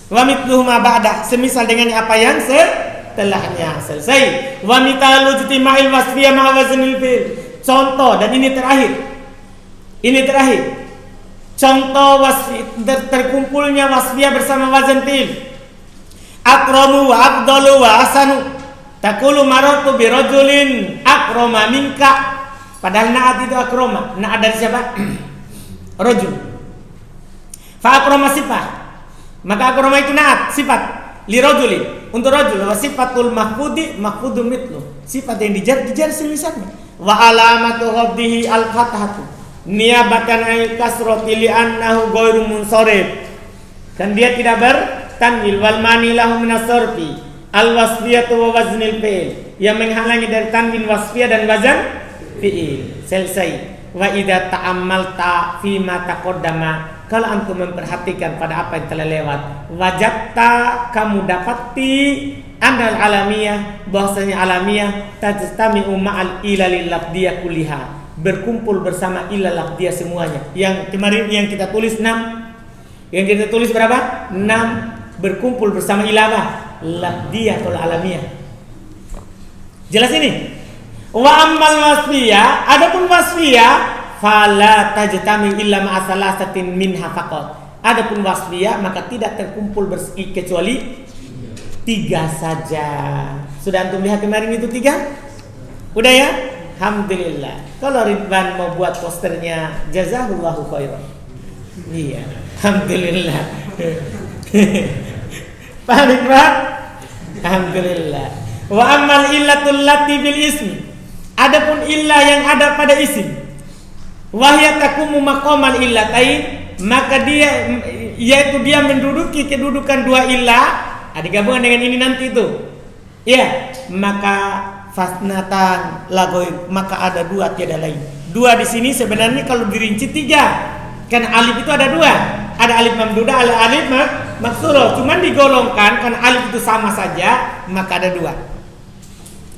Speaker 2: Wa mithluhu ma ba'da, semisal dengan apa yang setelahnya. Selesai. Wa mithalu ijtima'il wasfiyah ma'a waznil fi'l. Contoh, dan ini terakhir. Contoh terkumpulnya wasfiyah bersama wazan fi'il. Akramu wa afdalu wa ahsanu. Taqulu marartu bi rajulin akrama minka. Padahal na'at itu akrama. Na'at dari siapa? Rajul. Fa akrama sifat. Maka akrama itu na'at, sifat. Li rajulin, untuk rajul. Wa sifatul mahfudun mitlu. Sifat yang dijar semisalnya. Wa alamatu ghabdihi al-fathatu niyabatan ay kasrati li annahu ghairu munsharif. Dan dia tidak bertanwil. Wal mani lahu min as-sarfi al-wasfiyatu wa waznil fi'il, yang menghalangi dari tanwin wasfiyah dan wazan fi'il. Selesai. Wa idza ta'ammalta fi ma taqaddama, kalau antum memperhatikan pada apa yang telah lewat, wajabta, kamu dapati anal alamiah, bahwasanya alamiah tajtami'u ma'al ilalil lafdiyah kulliha, berkumpul bersama ilal lafdiyah semuanya. Yang kemarin yang kita tulis 6, yang kita tulis berapa? 6, berkumpul bersama ilah lafdiyah kalau alamiah. Jelas ini? Wa ammal wasfiyah, adapun wasfiyah fala tajtami illa ma'a salasatin minha faqat. Adapun wasfiyah maka tidak terkumpul kecuali 3 saja. Sudah antum lihat kemarin itu 3? Udah ya? Alhamdulillah. Kalau Ridwan mau buat posternya, jazahullahu khairan. Iya, alhamdulillah. Paham Ridwan? Alhamdulillah. Wa ammal illatul lati bil ismi, adapun illah yang ada pada isim, wahya takumu maqamal illatain, maka dia yaitu dia menduduki kedudukan 2 illah, digabungkan dengan ini nanti itu. Ya, maka fasnatan lagoib, maka ada 2 tiada lain. 2 di sini sebenarnya kalau dirinci 3. Karena alif itu ada 2. Ada alif mamdudah, ada alif maksurah. Cuman digolongkan karena alif itu sama saja, maka ada 2.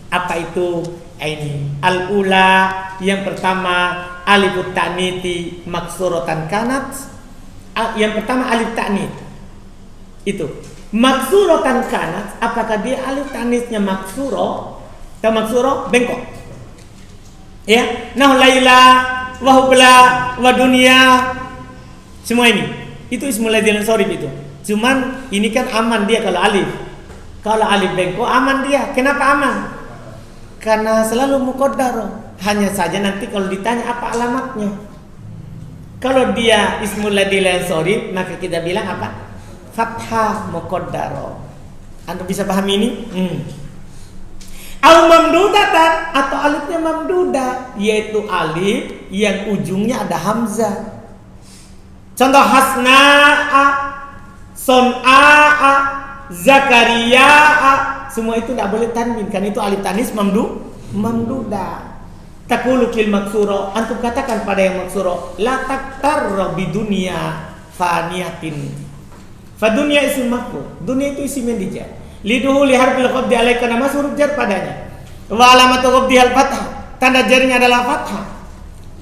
Speaker 2: Apa itu? Ini al-ula, yang pertama alifut ta'niti maksuratan kanat. Yang pertama alif ta'nit itu maksuratan kanat. Apakah dia alif ta'nitnya maksuro atau maksuro bengkok? Ya, nah laila wa hubla wa dunia, semua ini itu ismul ladzina sorib itu. Cuman ini kan aman dia kalau alif. Kalau alif bengkok aman dia. Kenapa aman? Karena selalu muqaddar. Hanya saja nanti kalau ditanya apa alamatnya. Kalau dia ismul ladzina sorib, maka kita bilang apa? Fathah muqaddar. Anda bisa pahami ini? Al mamdudatan, atau alifnya mamdudah, yaitu alif yang ujungnya ada hamzah. Contoh hasna'a, son'a, zakariya'a, semua itu tidak boleh tanwin, kan itu alif tanis mamdudah. Taqulu fil maksuro, antum katakan pada yang maksuro, la taktar bidunya faniyatin. Fa dunya isim maf'ul, dunia itu isim yang dijar. Liduhu li harfil qabdi alaika, nama huruf jar padanya. Wa alamatu qabdi al fathah, tanda jarnya adalah fathah.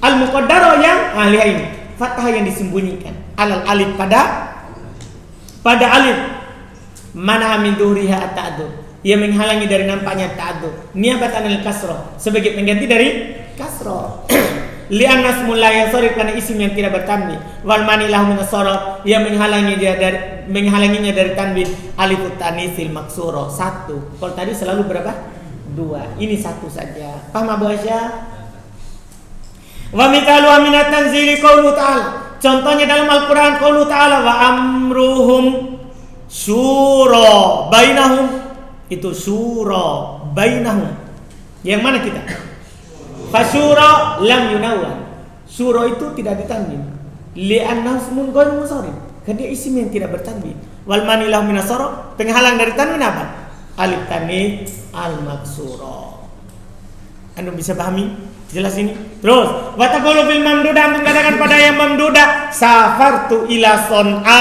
Speaker 2: Al muqaddaro yang lihat ini, fathah yang disembunyikan. Alal alif pada pada alif. Mana min duhriha at-ta'adzur, yang menghalangi dari nampaknya ta'adzur. Niabatan al-kasrah, sebagai pengganti dari kasrah. Li'anna ismul la yansharif, karena isim yang tidak bertanwin. Wal mani lahu min as-sarf, yang menghalanginya dari tanwin. Alifut tanisil maksuro, 1. Kalau tadi selalu berapa? 2. Ini 1 saja. Paham Abu Aisyah? Wa mithlu aminat tanzili qaulu ta'ala. Contohnya dalam Al-Qur'an qaulu ta'ala wa amruhum syura bainahum. Itu syura bainahum. Yang mana kita? Fasyura lam yunawwan. Syura itu tidak ditanwin. Li'annahu ismun ghairu munsharif. Karena dia isim yang tidak bertanwin. Wal mani lahu min as-sarf, penghalang dari tanwin apa? Alif tanwin al-maksura. Anda bisa pahami? Jelas ini? Terus, wa taqulu fil mamduda, antum katakan pada yang mamduda, safartu ila son'a.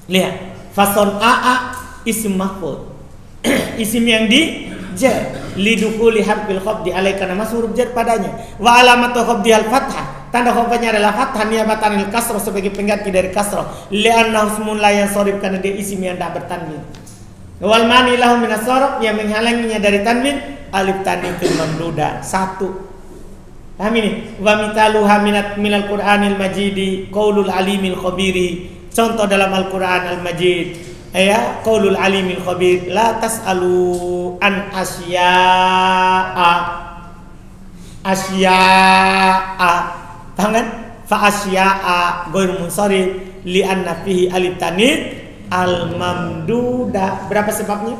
Speaker 2: Lihat, fa son'a isim mahfuz. Isim yang di jar lidukuli harfil khafdi alaikana mas huruf jar padanya. Wa alamatu khafdi al fathah, tanda khafdnya adalah fathah niabatan al kasrah sebagai pengganti dari kasrah. Li'annahu ismun la yansharif, karena dia isim yang tidak bertanwin. Wal mani lahu min as-sarf, yang menghalanginya dari tanwin alif tanwin mamduda, 1. Paham ini? Wa mitaluha minal Qur'anil Majidi qaulul alimil khabiri. Contoh dalam Al-Qur'an Al-Majid, ya, qaulul alimil khabir, la tas'alu an asya'a. Paham kan? Fa asya'a ghairu munsharif li'anna fihi alif tanwin al-mamduda. Berapa sebabnya?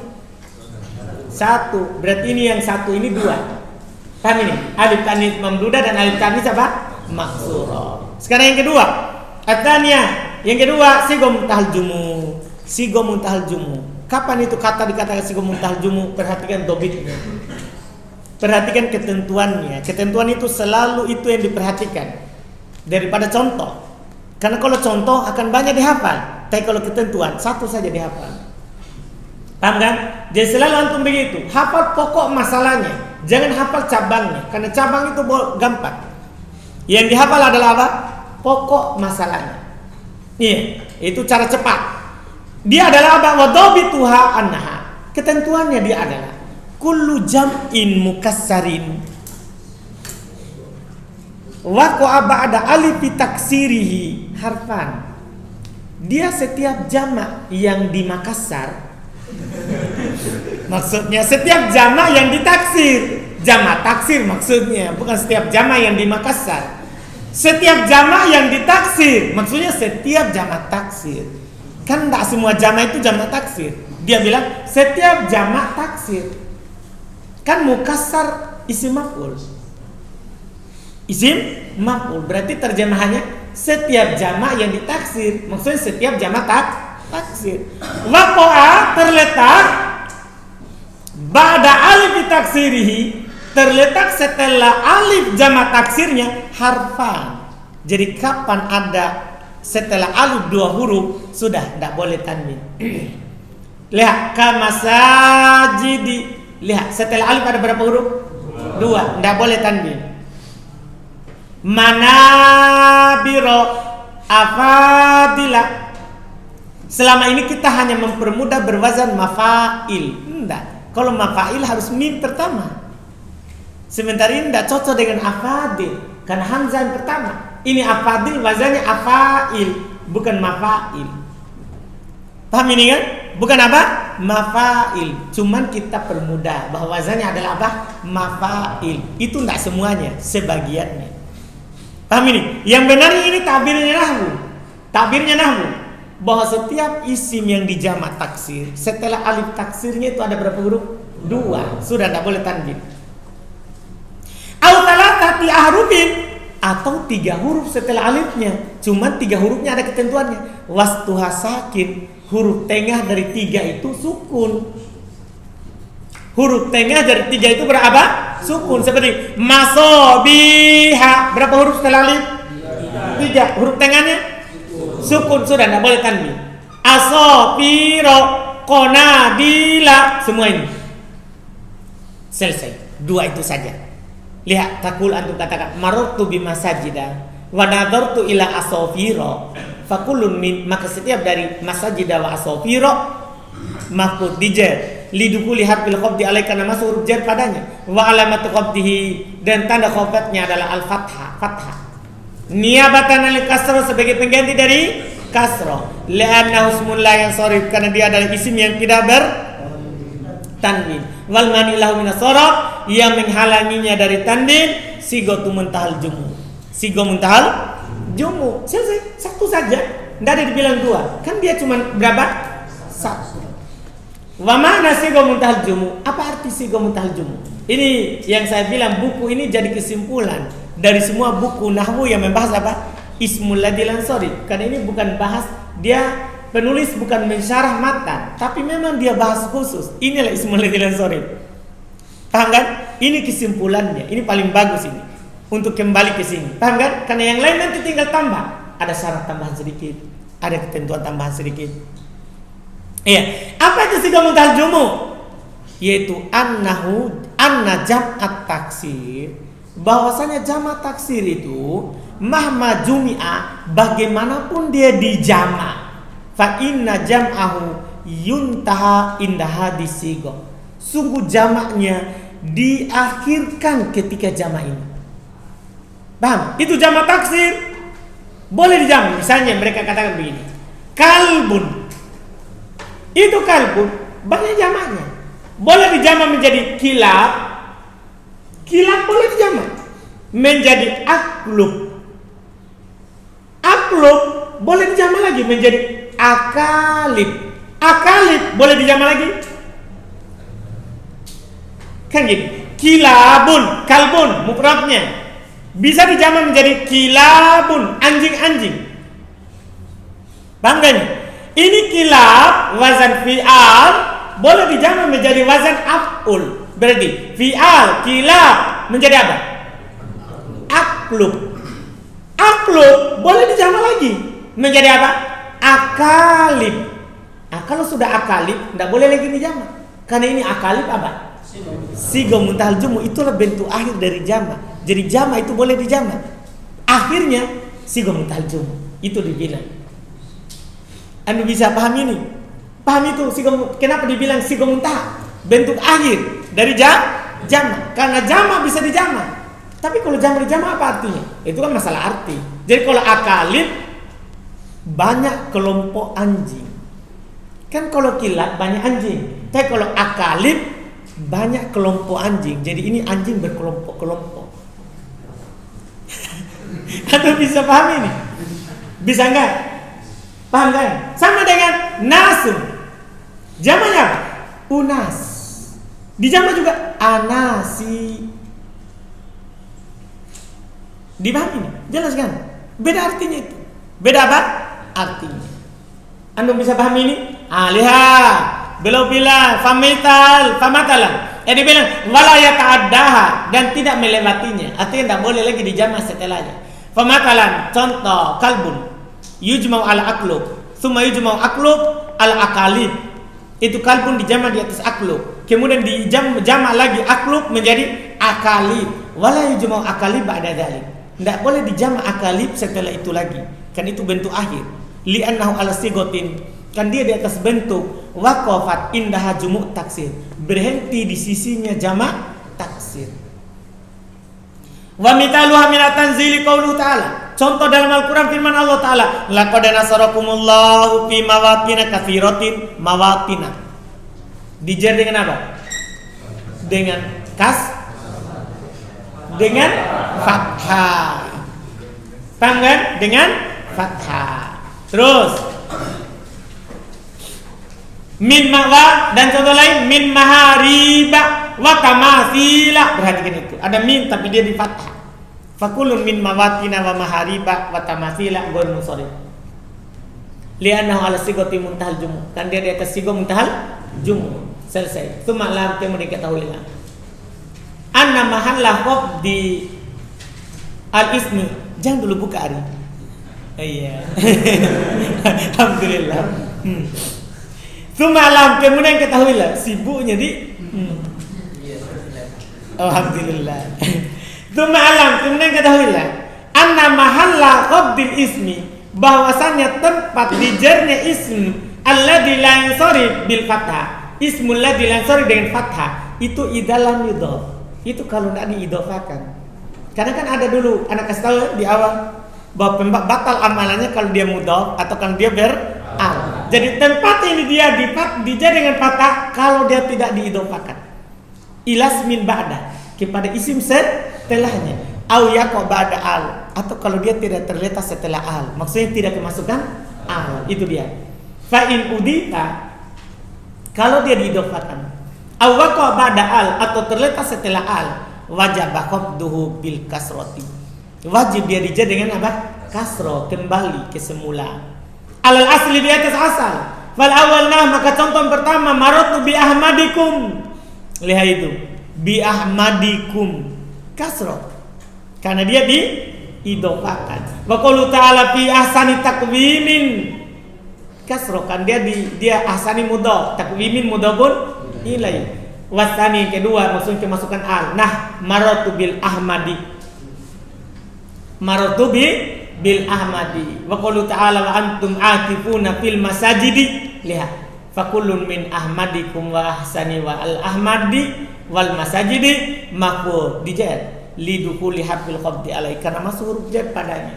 Speaker 2: 1. Berarti ini yang 1 ini 2. Paham ini? Alif tanwin mamduda dan alif tanwin apa? Maksura. Sekarang yang kedua. At-tsaniyah. Yang kedua sigo muntahal jumu. Sigo muntahal jumu. Kapan itu kata dikatakan sigo muntahal jumu? Perhatikan dobitnya. Perhatikan ketentuannya. Ketentuan itu selalu itu yang diperhatikan daripada contoh. Karena kalau contoh akan banyak dihafal, tapi kalau ketentuan 1 saja dihafal. Paham kan? Jadi selalu antum begitu, hafal pokok masalahnya, jangan hafal cabangnya, karena cabang itu gampang. Yang dihafal adalah apa? Pokok masalahnya. Iya, itu cara cepat. Dia adalah apa? Wadhabituha annaha. Ketentuannya dia adalah kullu jam'in mukassarin waqa'a ba'da alif taksirihi harfan. Dia setiap jamak yang di Makassar, maksudnya setiap jamak yang ditaksir, jamak taksir maksudnya, bukan setiap jamak yang di Makassar. Setiap jamak yang ditaksir, maksudnya setiap jamak taksir. Kan tidak semua jamak itu jamak taksir. Dia bilang setiap jamak taksir. Kan mukassar isim maf'ul. Isim maf'ul berarti terjemahannya setiap jamak yang ditaksir, maksudnya setiap jamak taksir. Waqa'a terletak ba'da alif taksirihi, terletak setelah alif jamak taksirnya harfan. Jadi kapan ada setelah alif 2 huruf sudah tidak boleh tanwin. Lihat kamasajidi. Lihat setelah alif ada berapa huruf? 2, tidak boleh tanwin. Manabiro afadila. Selama ini kita hanya mempermudah berwazan mafa'il. Enggak. Kalau mafa'il harus mim pertama. Sementara ini tidak cocok dengan afadil, karena hamzah yang pertama. Ini afadil wazannya afa'il, bukan mafa'il. Paham ini kan? Bukan apa? Mafa'il. Cuman kita permudah bahwa wazannya adalah apa? Mafa'il. Itu tidak semuanya, sebagiannya. Paham ini? Yang benar ini tabirnya nahwu. Tabirnya nahwu bahwa setiap isim yang dijamak taksir, setelah alif taksirnya itu ada berapa huruf? 2. Sudah tidak boleh tanwin. Au thalathati ahrufin, atau 3 huruf setelah alifnya. Cuma 3 hurufnya ada ketentuannya. Wastuha sakin, huruf tengah dari 3 itu sukun. Huruf tengah dari 3 itu berapa? Sukun. Seperti masobiha, berapa huruf setelah alif? 3. Huruf tengahnya sukun, sudah tidak boleh tanwin. Asofiro, konadila, semua ini selesai. 2 itu saja. Lihat, takul antum katakan marartu bimasajida wa nadartu ila asofiro fakulun min, maka setiap dari masajid wa asofiro mahfud dijer lidukuli harfil khafdi alaih, karena masuk huruf jar padanya, wa alamatu khafdihi, dan tanda khafdnya adalah al-fathah, fathah. Niabatan al-kasrah, sebagai pengganti dari kasrah. Li'annahu ismun la yansharif, karena dia adalah isim yang tidak bertanwin. Wal mani'lahu minas sharaf, yang menghalanginya dari tanwin sigatu muntahal jumu. Sigo muntahal jumu. Selesai, satu saja. Tidak ada dibilang dua. Kan dia cuma berapa? Satu. Wa ma'na sigo muntahal jumu? Apa arti sigo muntahal jumu? Ini yang saya bilang, buku ini jadi kesimpulan dari semua buku nahwu yang membahas apa? Ismul ladzi lan sharif. Karena ini bukan bahas, dia penulis bukan mensyarah matan, tapi memang dia bahas khusus. Inilah ismul ladzi lan sharif. Paham kan? Ini kesimpulannya. Ini paling bagus ini untuk kembali ke sini. Paham kan? Karena yang lain nanti tinggal tambah. Ada syarat tambahan sedikit, ada ketentuan tambahan sedikit. Iya. Apa itu sigo muntahal jumu? Yaitu anna jam'at taksir, bahwasanya jamak taksir itu mahma jumi'a, bagaimanapun dia dijama, fa inna jam'ahu yuntaha inda hadis sigo. Sungguh jamaknya diakhirkan ketika jamak ini. Paham? Itu jamak taksir. Boleh dijamak. Misalnya mereka katakan begini, kalbun. Itu kalbun, banyak jamaknya. Boleh dijamak menjadi kilab. Kilab boleh dijamak menjadi aklub. Aklub boleh dijamak lagi menjadi akalib. Akalib boleh dijamak lagi. Kan gini, kilabun, kalbun mufradnya bisa dijamak menjadi kilabun, anjing-anjing. Paham gak nih? Ini kilab wazan fi'al boleh dijamak menjadi wazan af'ul. Berarti fi'al kilab menjadi apa? Aklub. Aklub boleh dijamak lagi menjadi apa? Akalib. Nah, kalau sudah akalib tidak boleh lagi dijamak. Karena ini akalib apa? Sigo muntahal jumu, itulah bentuk akhir dari jamak. Jadi jamak itu boleh dijamak. Akhirnya sigo muntahal jumu. Itu dibilang. Anda bisa paham ini? Paham itu kenapa dibilang sigo muntah? Bentuk akhir dari jamak. Karena jamak bisa dijamak. Tapi kalau jamak dijamak apa artinya? Itu kan masalah arti. Jadi kalau akalib banyak kelompok anjing. Kan kalau kilab banyak anjing. Tapi kalau akalib banyak kelompok anjing. Jadi ini anjing berkelompok-kelompok. Anda bisa paham ini? Bisa enggak? Paham kan? Sama dengan nasun. Jamaknya apa? Unas. Dijamak juga anasi. Dipahami ini? Jelas kan? Beda artinya itu. Beda apa? Artinya. Anda bisa paham ini? Lihat. Beliau bilang famatalan. Dia bilang wala yata'addaha, dan tidak melewatinya. Artinya tidak boleh lagi dijamak setelahnya. Famatalan, contoh kalbun yujma'u ala aklub, thumma yujma'u aklub ala akalib. Itu kalbun dijamak di atas aklub, kemudian dijamak lagi aklub menjadi akalib. Wala yujma'u akalib ba'da dzalik. Tidak boleh dijamak akalib setelah itu lagi. Kan itu bentuk akhir. Li'annahu ala sigotin, kan dia di atas bentuk waqafat indaha jumu' taksir, berhenti di sisinya jamak taksir. Wa mitaluha min at-tanzili qauluhu ta'ala. Contoh dalam Al-Quran firman Allah Ta'ala, laqad nasarakumullahu fi mawatina katsiratin, mawatina. Dijar dengan apa? Dengan dengan fathah. Paham kan? Dengan fathah. Terus min mawa, dan contoh lain min mahariba wa tamathila. Perhatikan itu. Ada min tapi dia di fathah. Fakulun min mawatina wa mahariba wa tamathila ghairu munsharif. Li'annahu ala sigati muntahal jumu. Kan dia di atas sigo muntahal jumu. Selesai. Itu maklam kemudian diketahui lah. Anna mahalla di al-ismi. Jangan dulu buka hari. Iya. Alhamdulillah. Itu malam kemudian ketahuilah sibuknya di. Alhamdulillah. Itu malam kemudian ketahuilah anna mahalla qabdil ismi, bahwasannya tempat dijernya ism alladzi la yansarif bil fathah, ismul ladzi la yansarif dengan fathah itu idalam yudhaf. Itu kalau tidak diidhafakan. Karena kan ada dulu anak kasih tahu di awal bahwa batal amalannya kalau dia mudhaf atau kalau dia al. Jadi tempat ini dia dijar dengan fathah kalau dia tidak diidhafakan. Ilas min ba'da kepada isim setelahnya. Au yaqa ba'da al atau kalau dia tidak terletak setelah al. Maksudnya tidak kemasukan al. Itu dia. Fa in udita kalau dia diidhafakan. Au waqa ba'da al atau terletak setelah al, wajib qabduhu bil kasrati. Wajib dia dijar dengan apa? Kasroh, kembali ke semula. Alal asli di atas asal. Fal awalna maka contoh pertama maratu bi ahmadikum. Lihat itu. Bi ahmadikum. Kasroh. Karena dia diidhafakan. Wa qaulu ta'ala fi ahsani taqwimin. Kasroh kan dia ahsani mudhaf, taqwimin mudhafun ilai. Wasani kedua maksudnya kemasukan al. Nah, maratu bil ahmadi. Maratu bil ahmadi. Wa qaulu ta'ala wa antum atifuna fil masajidi. Lihat. Fakullun min ahmadikum wa ahsani wa al ahmadi wal masajidi maqbul dijar lidukuli hafil qabdi alai karena masuk huruf jar padanya.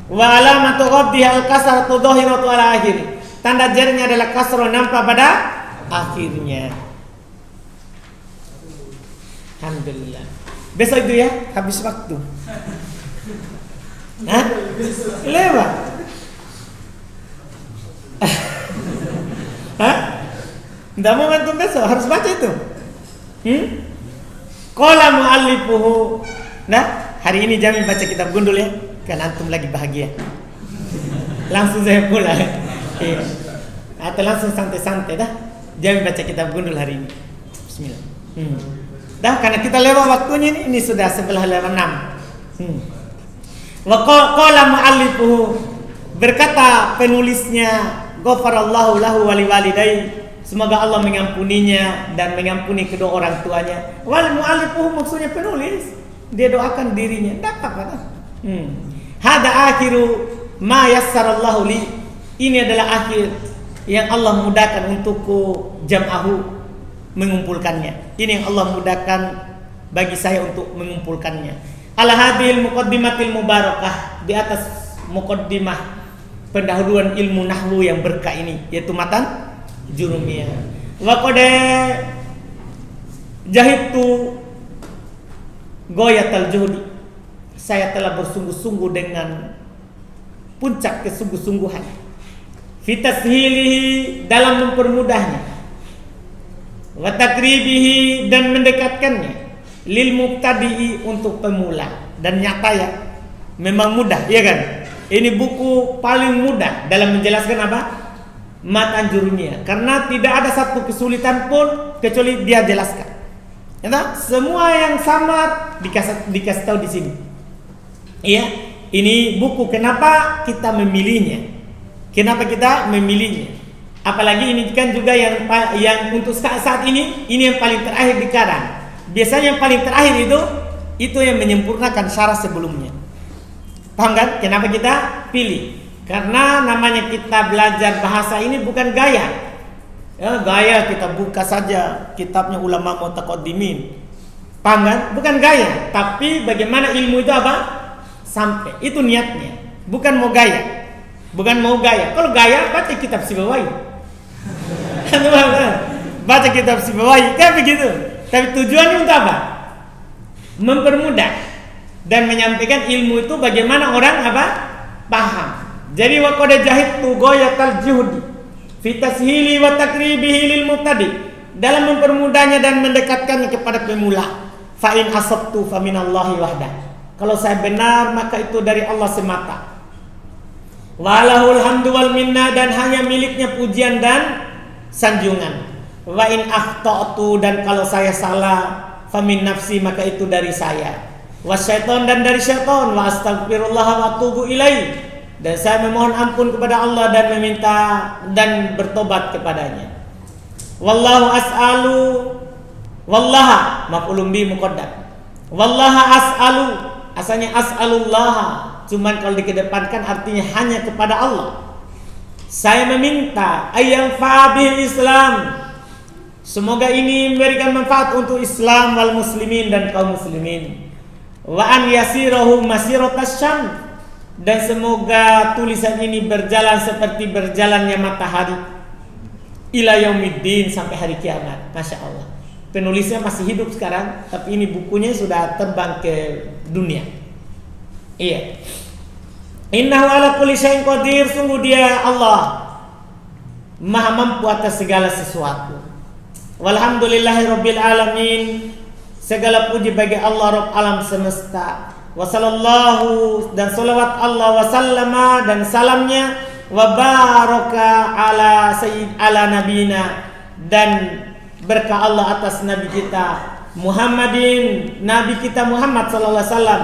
Speaker 2: Wa alamatu qabdi al kasratu dhahiratu ala akhir. Tanda jarnya adalah kasrah nampak pada akhirnya. Alhamdulillah. Besok itu ya habis waktu. Hah? Lewat. Hah? Tidak mau ngantum besok, harus baca itu. Qala mu'allifuhu. Nah, hari ini Jamil baca kitab gundul ya. Kan antum lagi bahagia. Langsung saya pulang. Iya. Atau langsung santai-santai dah. Jamil baca kitab gundul hari ini. Bismillah. Dah karena kita lewat waktunya ini sudah sebelah lewat 6. Wa qala mu'allifuhu berkata penulisnya ghafarallahu lahu wa liwalidayhi semoga Allah mengampuninya dan mengampuni kedua orang tuanya. Wal mu'allifuhu maksudnya penulis dia doakan dirinya dapat apa? Hada akhiru ma yassarallahu li. Ini adalah akhir yang Allah mudahkan untukku jam'ahu mengumpulkannya. Ini yang Allah mudahkan bagi saya untuk mengumpulkannya. Ala hadhil muqaddimatil mubarakah di atas muqaddimah pendahuluan ilmu nahwu yang berkah ini yaitu matan jurumiyah. Wa qad jahidtu ghayatal juhdi. Saya telah bersungguh-sungguh dengan puncak kesungguh-sungguhan fi tashilihi dalam mempermudahnya wa takribihi dan mendekatkannya lil mubtadi'i untuk pemula dan nyata ya memang mudah ya kan ini buku paling mudah dalam menjelaskan apa matan jurumiyah karena tidak ada satu kesulitan pun kecuali dia jelaskan ya semua yang samar dikasih tahu di sini iya ini buku kenapa kita memilihnya apalagi ini kan juga yang untuk saat ini yang paling terakhir di karang. Biasanya yang paling terakhir itu yang menyempurnakan syarat sebelumnya. Paham kan? Kenapa kita pilih? Karena namanya kita belajar bahasa ini bukan gaya. Ya, gaya kita buka saja kitabnya ulama mutaqaddimin. Paham kan? Bukan gaya, tapi bagaimana ilmu itu apa? Sampai. Itu niatnya. Bukan mau gaya. Kalau gaya baca kitab Sibawahi. Baca kitab Sibawahi kan begitu. Tapi tujuannya untuk apa? Mempermudah dan menyampaikan ilmu itu bagaimana orang apa? Paham. Jadi wa qad jahidtu ghayatal juhdi fi tashili wa takribihi lil mubtadi dalam mempermudahnya dan mendekatkannya kepada pemula. Fa in asabtu fa minallahi wahdah. Kalau saya benar maka itu dari Allah semata. Walahul hamdu wal minna dan hanya miliknya pujian dan sanjungan. Wa in akhta'tu dan kalau saya salah famin nafsi maka itu dari saya. Wasyaiton dan dari syaitan. Wa astaghfirullah wa atubu ilaih dan saya memohon ampun kepada Allah dan meminta dan bertobat kepadanya. Wallahu as'alu wallaha maf'ulun bi muqaddam. Wallaha as'alu asalnya as'alullah Cuman kalau dikedepankan artinya hanya kepada Allah. Saya meminta ayang fa'abil Islam. Semoga ini memberikan manfaat untuk Islam wal muslimin dan kaum muslimin. Wa an yasirahu masiratas syams. Dan semoga tulisan ini berjalan seperti berjalannya matahari ila yaumiddin, sampai hari kiamat. Masya Allah. Penulisnya masih hidup sekarang, tapi ini bukunya sudah terbang ke dunia. Iya. Innahu ala kulli syai'in qadir. Sungguh dia Allah maha mampu atas segala sesuatu. Walhamdulillahirabbil alamin. Segala puji bagi Allah Rabb alam semesta. Wa sallallahu, dan salawat Allah wa sallama, dan salamnya wa baraka ala sayyid ala nabina, dan berkah Allah atas nabi kita Muhammadin, nabi kita Muhammad sallallahu alaihi wasallam,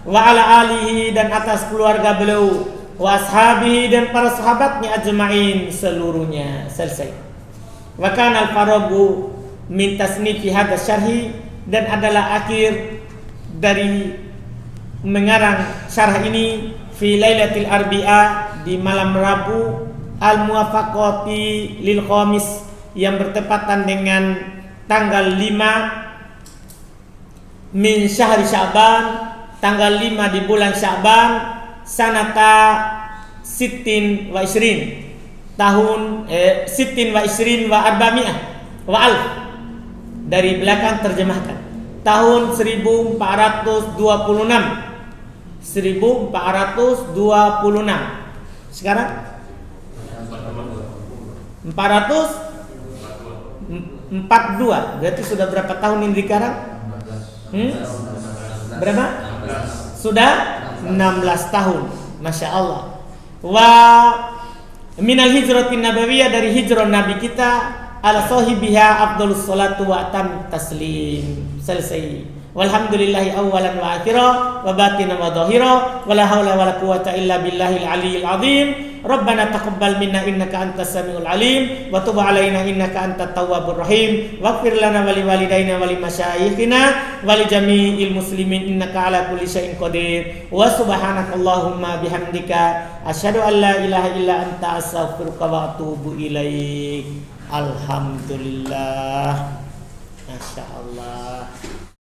Speaker 2: wa ala alihi, dan atas keluarga beliau, wa ashabihi, dan para sahabatnya ajma'in seluruhnya. Selesai. Wa kana al-faragu min tasnifi hadha syarhi, dan adalah akhir dari mengarang syarah ini fi lailatul arbi'a, di malam Rabu al-muwafaqati lil khamis, yang bertepatan dengan tanggal 5 min syahri Sya'ban, tanggal 5 di bulan Sya'ban, sanata sittin wa isrin, tahun sittin wa isrin wa arba'mi'ah wa alf. Dari belakang terjemahkan tahun 1426. 1426. Sekarang 442. Berarti sudah berapa tahun ini dikarang? Berapa? Sudah 16 tahun. Masya Allah. Wa minal hijratin nabawiyah, dari hijrah Nabi kita, ala sahibiha afdhalus salatu wa atam taslim. Selesai. Walhamdulillahi awalan wa akhira wa batinan wa dhahira, wa la hawla wa la quwwata illa billahil aliyyil azim. Rabbana taqabbal minna innaka antas samiul alim, wa tub alaina innaka antat tawwabur rahim, waghfir lana wa li walidayna wa li masyayikhina wa li jami'il muslimin innaka ala kulli syai'in qadir. Wa subhanakallahumma bihamdika asyhadu an la ilaha illa anta astaghfiruka wa atubu ilaik. Alhamdulillah. Masya Allah.